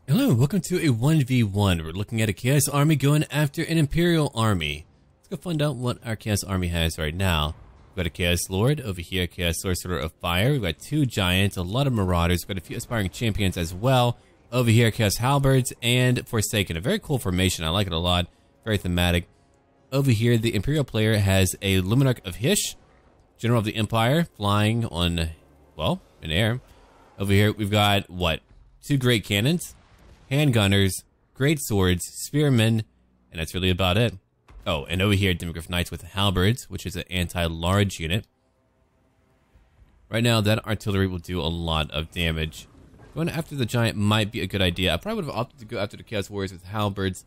Hello, welcome to a 1v1. We're looking at a Chaos Army going after an Imperial Army. Let's go find out what our Chaos Army has right now. We've got a Chaos Lord, over here a Chaos Sorcerer of Fire. We've got two Giants, a lot of Marauders. We've got a few Aspiring Champions as well. Over here, Chaos Halberds and Forsaken. A very cool formation. I like it a lot. Very thematic. Over here, the Imperial player has a Luminarch of Hysh, General of the Empire, flying on, well, in air. Over here, we've got, what, two Great Cannons, Handgunners, Great Swords, Spearmen, and that's really about it. Oh, and over here, Demigryph Knights with Halberds, which is an anti-large unit. Right now, that artillery will do a lot of damage. Going after the Giant might be a good idea. I probably would have opted to go after the Chaos Warriors with Halberds.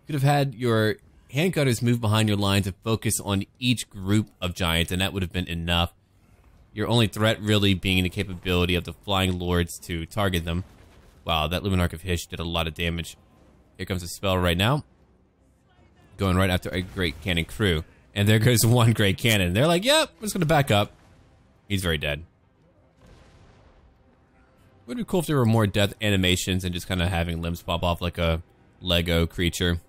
You could have had your Handgunners move behind your lines and focus on each group of Giants, and that would have been enough. Your only threat really being the capability of the Flying Lords to target them. Wow, that Luminarch of Hysh did a lot of damage. Here comes a spell right now. Going right after a Great Cannon crew. And there goes one Great Cannon. They're like, yep, we're just going to back up. He's very dead. Would be cool if there were more death animations and just kind of having limbs pop off like a Lego creature.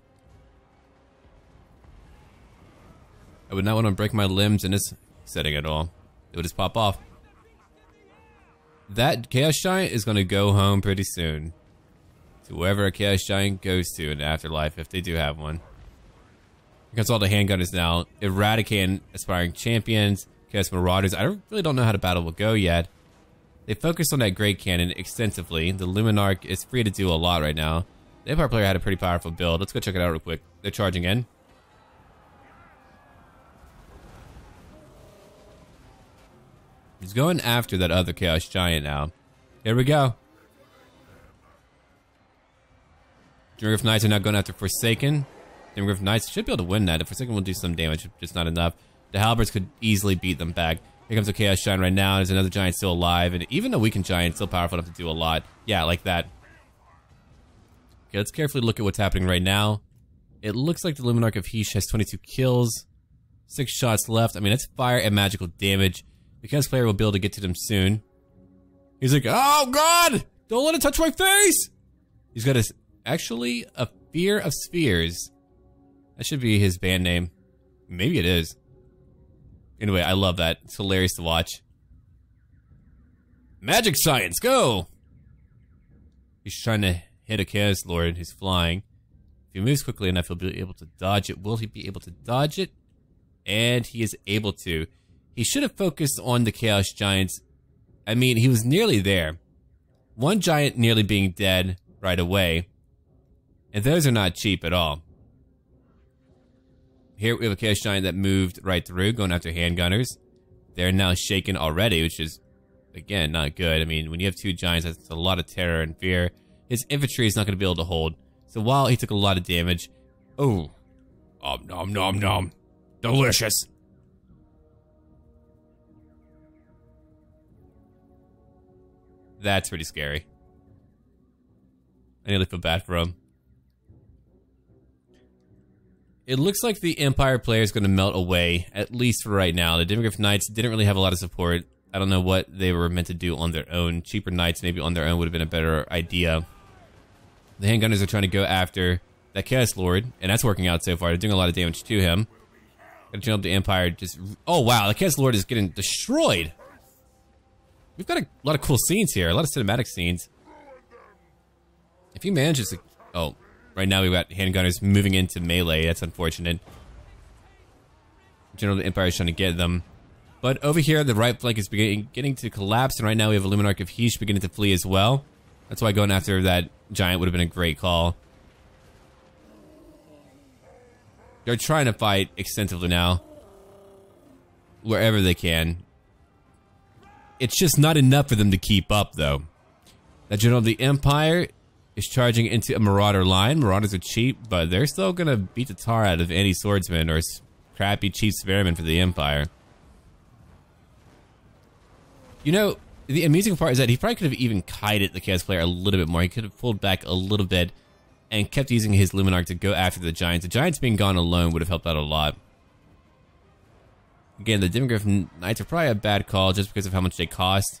I would not want to break my limbs in this setting at all. It would just pop off. That Chaos Giant is going to go home pretty soon. To wherever a Chaos Giant goes to in the afterlife, if they do have one. Here comes all the Handgunners now. Eradicating Aspiring Champions, Chaos Marauders. I really don't know how the battle will go yet. They focused on that Great Cannon extensively. The Luminarch is free to do a lot right now. The Empire player had a pretty powerful build. Let's go check it out real quick. They're charging in. He's going after that other Chaos Giant now. Here we go. Demigryph Knights are now going after Forsaken. Demigryph Knights should be able to win that. If Forsaken will do some damage, just not enough. The Halberds could easily beat them back. Here comes a Chaos Giant right now. There's another Giant still alive. And even a weakened Giant still powerful enough to do a lot. Yeah, like that. Okay, let's carefully look at what's happening right now. It looks like the Luminarch of Hysh has 22 kills. 6 shots left. I mean, that's fire and magical damage. The Chaos player will be able to get to them soon. He's like, oh god! Don't let it touch my face! He's got actually a Fear of Spheres. That should be his band name. Maybe it is. Anyway, I love that. It's hilarious to watch. Magic Science, go! He's trying to hit a Chaos Lord who's flying. If he moves quickly enough, he'll be able to dodge it. Will he be able to dodge it? And he is able to. He should have focused on the Chaos Giants. I mean, he was nearly there. One Giant nearly being dead right away. And those are not cheap at all. Here we have a Chaos Giant that moved right through, going after Handgunners. They're now shaken already, which is, again, not good. I mean, when you have two Giants, that's a lot of terror and fear. His infantry is not going to be able to hold. So while he took a lot of damage... Oh. Nom nom nom. Delicious. That's pretty scary. I nearly feel bad for him. It looks like the Empire player is going to melt away, at least for right now. The Demigryph Knights didn't really have a lot of support. I don't know what they were meant to do on their own. Cheaper Knights maybe on their own would have been a better idea. The Handgunners are trying to go after that Chaos Lord, and that's working out so far. They're doing a lot of damage to him. Gotta jump up the Empire, just... Oh wow, the Chaos Lord is getting destroyed! We've got a lot of cool scenes here, a lot of cinematic scenes. If he manages to... Oh, right now we've got Handgunners moving into melee, that's unfortunate. General of the Empire is trying to get them. But over here, the right flank is getting to collapse, and right now we have a Luminarch of Hysh beginning to flee as well. That's why going after that Giant would have been a great call. They're trying to fight extensively now. Wherever they can. It's just not enough for them to keep up, though. The General of the Empire is charging into a Marauder line. Marauders are cheap, but they're still going to beat the tar out of any swordsman or crappy cheap spearman for the Empire. You know, the amusing part is that he probably could have even kited the Chaos player a little bit more. He could have pulled back a little bit and kept using his Luminarch to go after the Giants. The Giants being gone alone would have helped out a lot. Again, the Demigryph Knights are probably a bad call just because of how much they cost.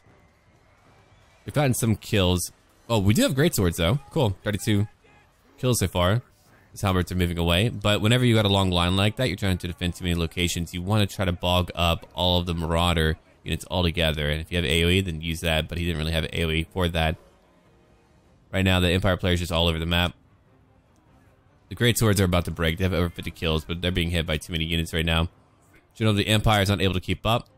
They've gotten some kills. Oh, we do have great swords though. Cool. 32 kills so far. His halberds are moving away. But whenever you got a long line like that, you're trying to defend too many locations. You want to try to bog up all of the Marauder units all together. And if you have AoE, then use that. But he didn't really have AoE for that. Right now, the Empire players just all over the map. The great swords are about to break. They have over 50 kills, but they're being hit by too many units right now. General of the Empire is not able to keep up.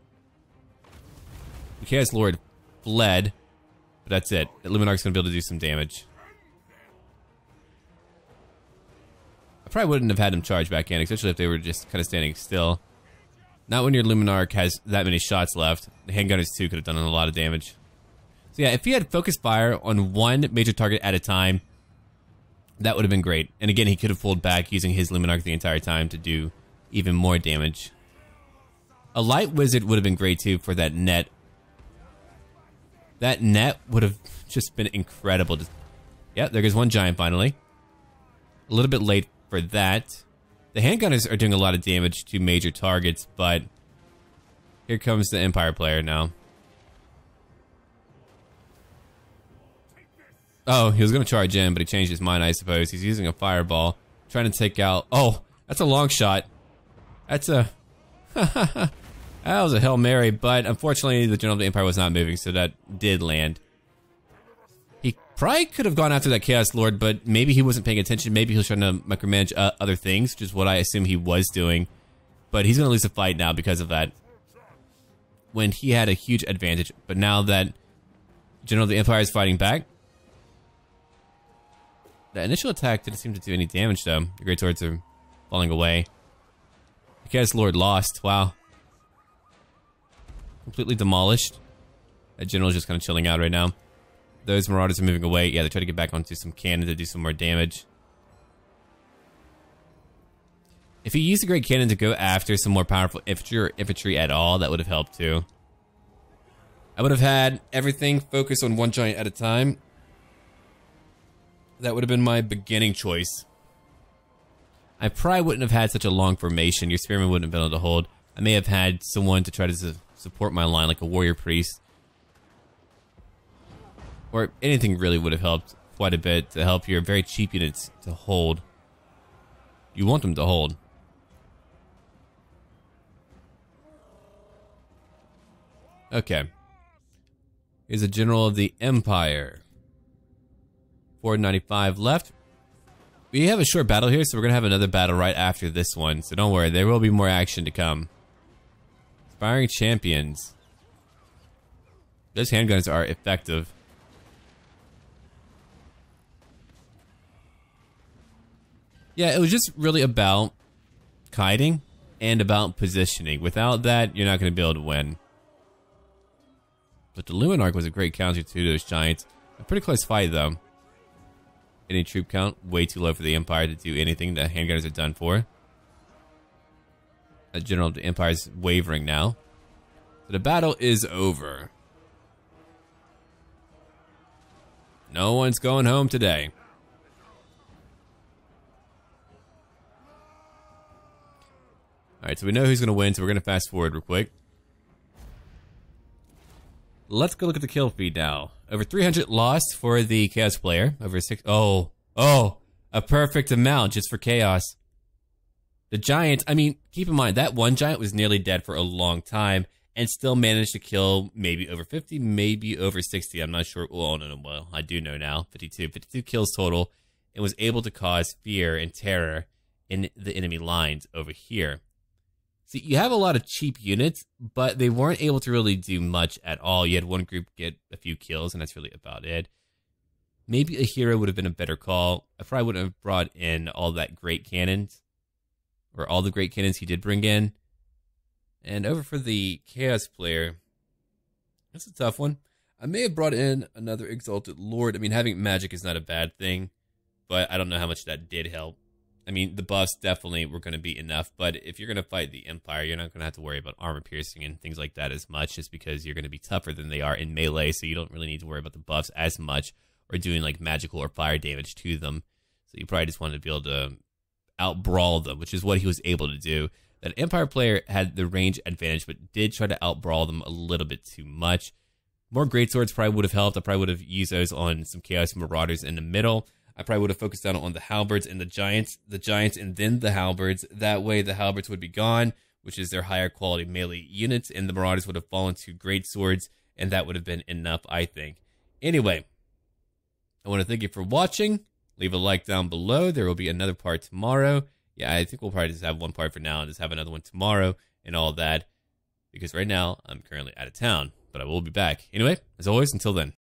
The Chaos Lord fled, but that's it. Illuminarch's going to be able to do some damage. I probably wouldn't have had him charge back in, especially if they were just kind of standing still. Not when your Illuminarch has that many shots left. The handgunners too could have done a lot of damage. So yeah, if he had focused fire on one major target at a time, that would have been great. And again, he could have pulled back using his Illuminarch the entire time to do even more damage. A light wizard would have been great too for that net. That net would have just been incredible. Yeah, there goes one giant finally. A little bit late for that. The handgunners are doing a lot of damage to major targets, but here comes the Empire player now. Oh, he was going to charge in, but he changed his mind, I suppose. He's using a fireball, trying to take out... Oh, that's a long shot. That's a... That was a Hail Mary, but unfortunately, the General of the Empire was not moving, so that did land. He probably could have gone after that Chaos Lord, but maybe he wasn't paying attention. Maybe he was trying to micromanage other things, which is what I assume he was doing. But he's going to lose the fight now because of that. When he had a huge advantage, but now that General of the Empire is fighting back, the initial attack didn't seem to do any damage, though. The Great Swords are falling away. The Chaos Lord lost. Wow. Completely demolished. That general is just kind of chilling out right now. Those Marauders are moving away. Yeah, they try to get back onto some cannon to do some more damage. If he used the Great Cannon to go after some more powerful infantry or infantry at all, that would have helped too. I would have had everything focused on one giant at a time. That would have been my beginning choice. I probably wouldn't have had such a long formation. Your spearman wouldn't have been able to hold. I may have had someone to try to support my line, like a warrior priest. Or anything really would have helped quite a bit to help your very cheap units to hold. You want them to hold. Okay. Here's a General of the Empire. 495 left. We have a short battle here, so we're going to have another battle right after this one. So don't worry, there will be more action to come. Inspiring champions. Those handguns are effective. Yeah, it was just really about kiting and about positioning. Without that, you're not going to be able to win. But the Illuminarch was a great counter to those giants. A pretty close fight, though. Any troop count, way too low for the Empire to do anything. The handgunners are done for. The General of the Empire is wavering now. So the battle is over. No one's going home today. Alright, so we know who's going to win, so we're going to fast forward real quick. Let's go look at the kill feed now. Over 300 lost for the Chaos player. Over 6... Oh, a perfect amount just for Chaos. The Giant, I mean, keep in mind, that one Giant was nearly dead for a long time and still managed to kill maybe over 50, maybe over 60. I'm not sure. Oh, no, well, I do know now. 52 kills total, and was able to cause fear and terror in the enemy lines over here. See, you have a lot of cheap units, but they weren't able to really do much at all. You had one group get a few kills, and that's really about it. Maybe a hero would have been a better call. I probably wouldn't have brought in all that great cannons, or all the great cannons he did bring in. And over for the Chaos player, that's a tough one. I may have brought in another Exalted Lord. I mean, having magic is not a bad thing, but I don't know how much that did help. I mean, the buffs definitely were going to be enough, but if you're going to fight the Empire, you're not going to have to worry about armor piercing and things like that as much, just because you're going to be tougher than they are in melee, so you don't really need to worry about the buffs as much, or doing like magical or fire damage to them. So you probably just wanted to be able to out-brawl them, which is what he was able to do. That Empire player had the range advantage, but did try to out-brawl them a little bit too much. More greatswords probably would have helped. I probably would have used those on some Chaos Marauders in the middle. I probably would have focused down on the halberds and the giants, and then the halberds. That way the halberds would be gone, which is their higher quality melee units, and the Marauders would have fallen to greatswords, and that would have been enough, I think. Anyway, I want to thank you for watching. Leave a like down below. There will be another part tomorrow. Yeah, I think we'll probably just have one part for now and just have another one tomorrow and all that. Because right now, I'm currently out of town. But I will be back. Anyway, as always, until then.